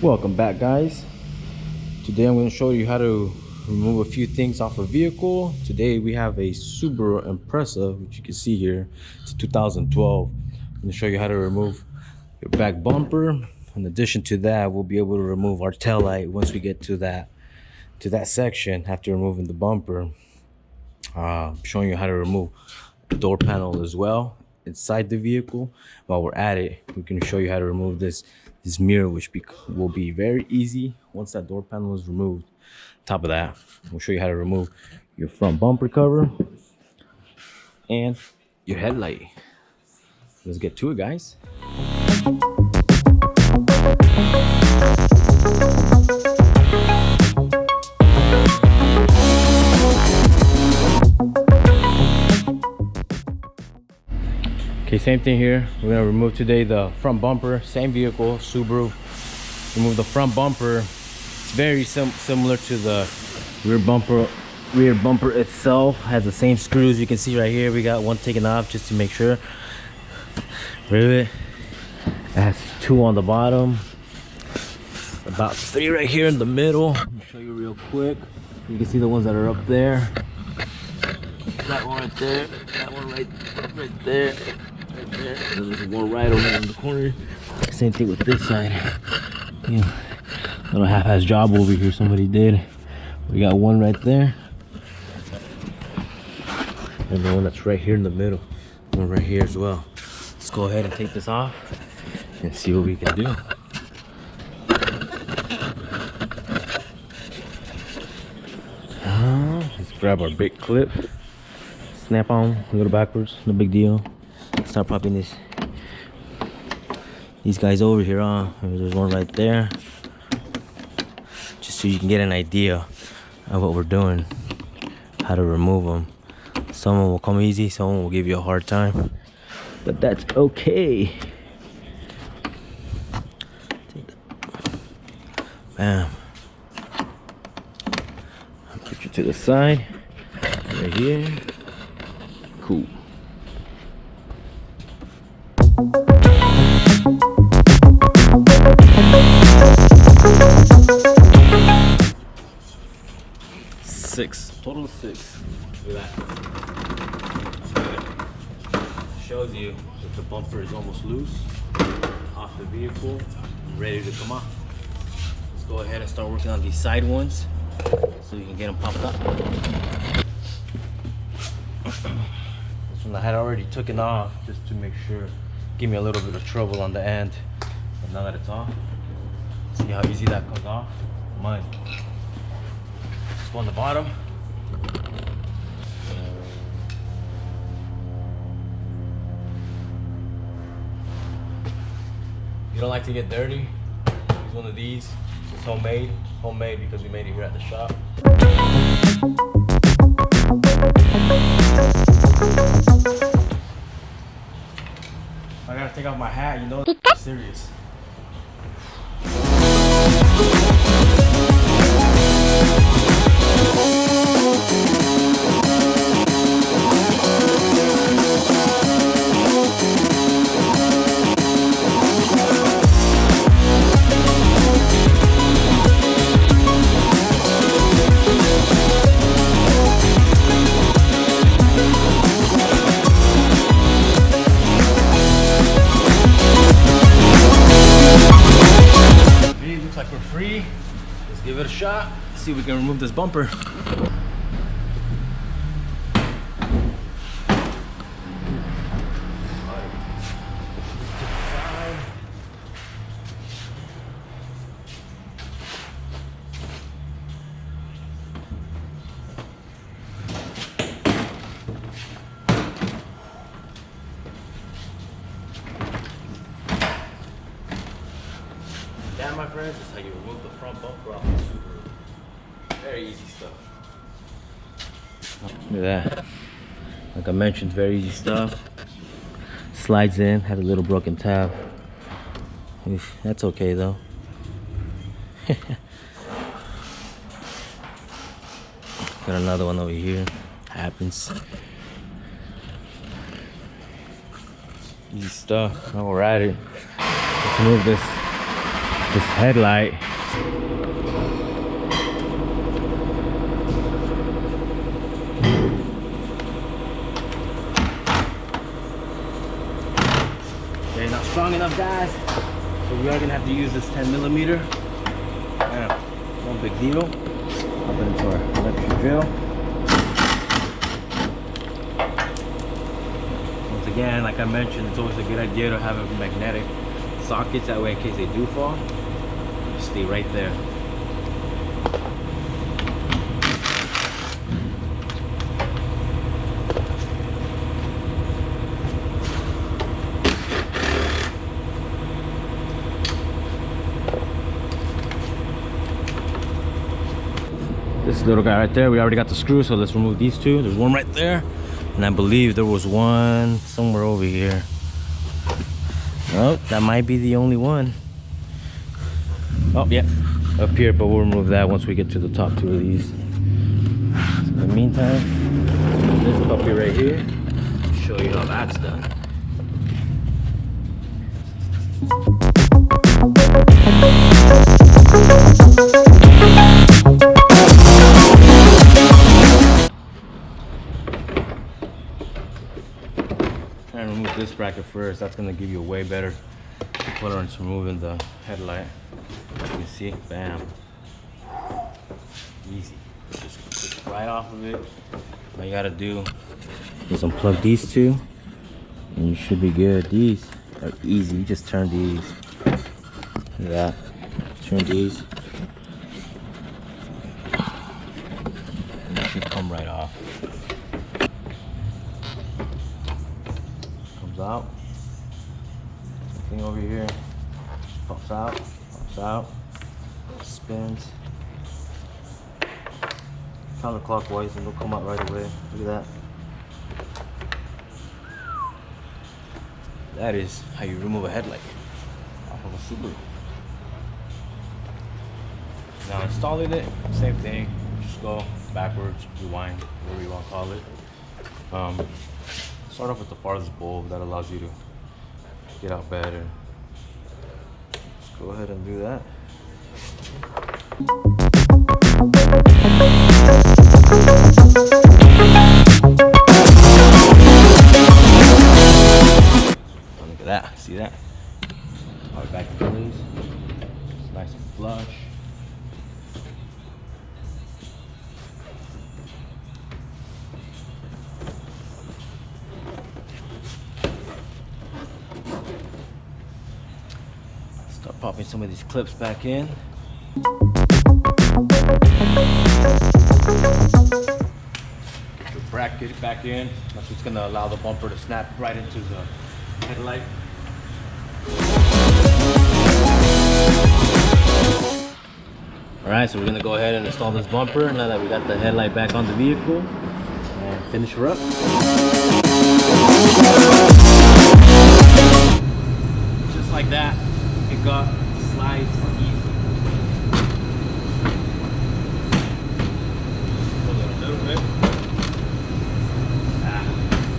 Welcome back, guys. Today I'm going to show you how to remove a few things off a vehicle. Today we have a Subaru Impreza, which you can see here. It's 2012. I'm going to show you how to remove your back bumper. In addition to that, we'll be able to remove our tail light once we get to that section after removing the bumper. I'm showing you how to remove the door panel as well inside the vehicle. While we're at it, we can show you how to remove this mirror, which will be very easy once that door panel is removed. Top of that, we'll show you how to remove your front bumper cover and your headlight. Let's get to it, guys. Okay, same thing here. We're gonna remove today the front bumper, same vehicle, Subaru. Remove the front bumper. It's very similar to the rear bumper. Rear bumper itself has the same screws. You can see right here, we got one taken off just to make sure. Rivet. It has two on the bottom. About three right here in the middle. Let me show you real quick. You can see the ones that are up there. That one right there. That one right there. Right there. And there's one right over in the corner. Same thing with this side. Yeah, little half-ass job over here somebody did. We got one right there. And the one that's right here in the middle. One right here as well. Let's go ahead and take this off and see what we can do. Let's grab our big clip. Snap on, a little backwards, no big deal. Start popping these guys over here on. There's one right there. Just so you can get an idea of what we're doing, how to remove them. Some will come easy, some will give you a hard time, but that's okay. Bam. Put you to the side, right here. Cool. Total of six. Look at that. Shows you that the bumper is almost loose off the vehicle, ready to come off. Let's go ahead and start working on these side ones so you can get them popped up. This one I had already taken off just to make sure. Give me a little bit of trouble on the end, but now that it's off, see how easy that comes off. Mine. Let's go on the bottom. You don't like to get dirty? Use one of these. It's homemade. Homemade because we made it here at the shop. I gotta take off my hat, you know, it's serious. Like we're free. Let's give it a shot. See if we can remove this bumper. That, my friends, is how you remove the front bumper off the Subaru. Very easy stuff. Look at that. Like I mentioned, very easy stuff. Slides in, had a little broken tab. That's okay though. Got another one over here. Happens. Easy stuff. Now we're at it. Let's move this this headlight. Okay, not strong enough, guys. So we are gonna have to use this 10mm. No big deal. Hop into our electric drill. Once again, like I mentioned, it's always a good idea to have a magnetic sockets, that way in case they do fall, stay right there. This little guy right there, we already got the screw, so let's remove these two. There's one right there, and I believe there was one somewhere over here. Oh, that might be the only one. Oh, yeah, up here, but we'll remove that once we get to the top two of these. So in the meantime, this puppy right here, show you how that's done. Try and remove this bracket first. That's going to give you a way better tolerance removing the headlight. You can see, bam, easy. Just right off of it. All you gotta do is unplug these two, and you should be good. These are easy. You just turn these. Look at that. Turn these, and it should come right off. Comes out. Thing over here pops out, spins counterclockwise, and it'll come out right away. Look at that. That is how you remove a headlight off of a Subaru. Now installing it, same thing. Just go backwards, rewind, whatever you want to call it. Start off with the farthest bulb. That allows you to get out better. Just go ahead and do that. Oh, look at that. See that? All right, back in place. It's nice and flush. Start popping some of these clips back in. The bracket back in. That's what's gonna allow the bumper to snap right into the headlight. Alright, so we're gonna go ahead and install this bumper now that we got the headlight back on the vehicle, and finish her up. Just like that, it got slides easy.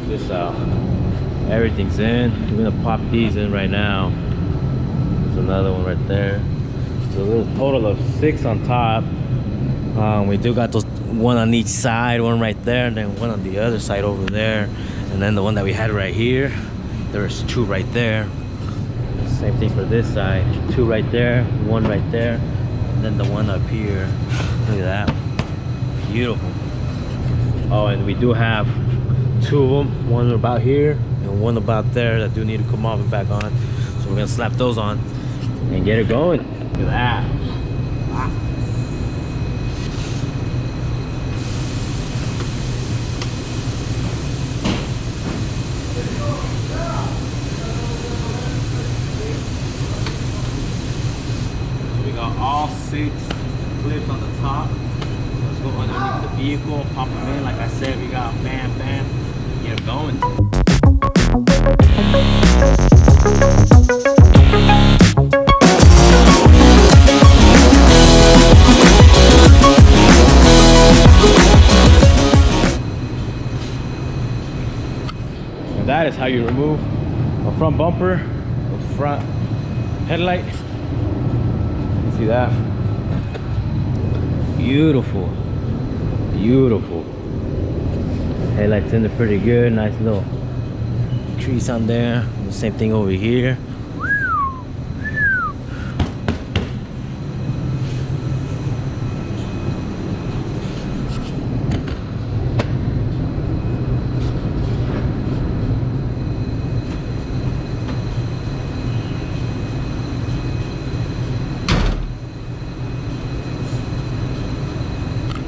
This out. Everything's in. We're gonna pop these in right now. There's another one right there. So there's a total of 6 on top. We do got those, one on each side, one right there, and then one on the other side over there, and then the one that we had right here. There's 2 right there. Same thing for this side. 2 right there, 1 right there, and then the one up here. Look at that. Beautiful. Oh, and we do have 2 of them, one about here and one about there, that do need to come off and back on. So we're gonna slap those on and get it going. Look at that. Ah. We got all 6 clips on the top. Let's go underneath the vehicle, pop them in. Like I said, we got bam, bam, get them going. And that is how you remove a front bumper, a front headlight See that? Beautiful. Beautiful. Headlights in there pretty good. Nice little trees on there. The same thing over here.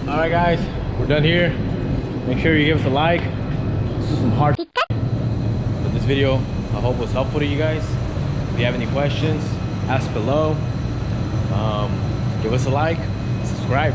Alright guys, we're done here. Make sure you give us a like. This is some hard for this video. I hope it was helpful to you guys. If you have any questions, ask below. Give us a like, subscribe.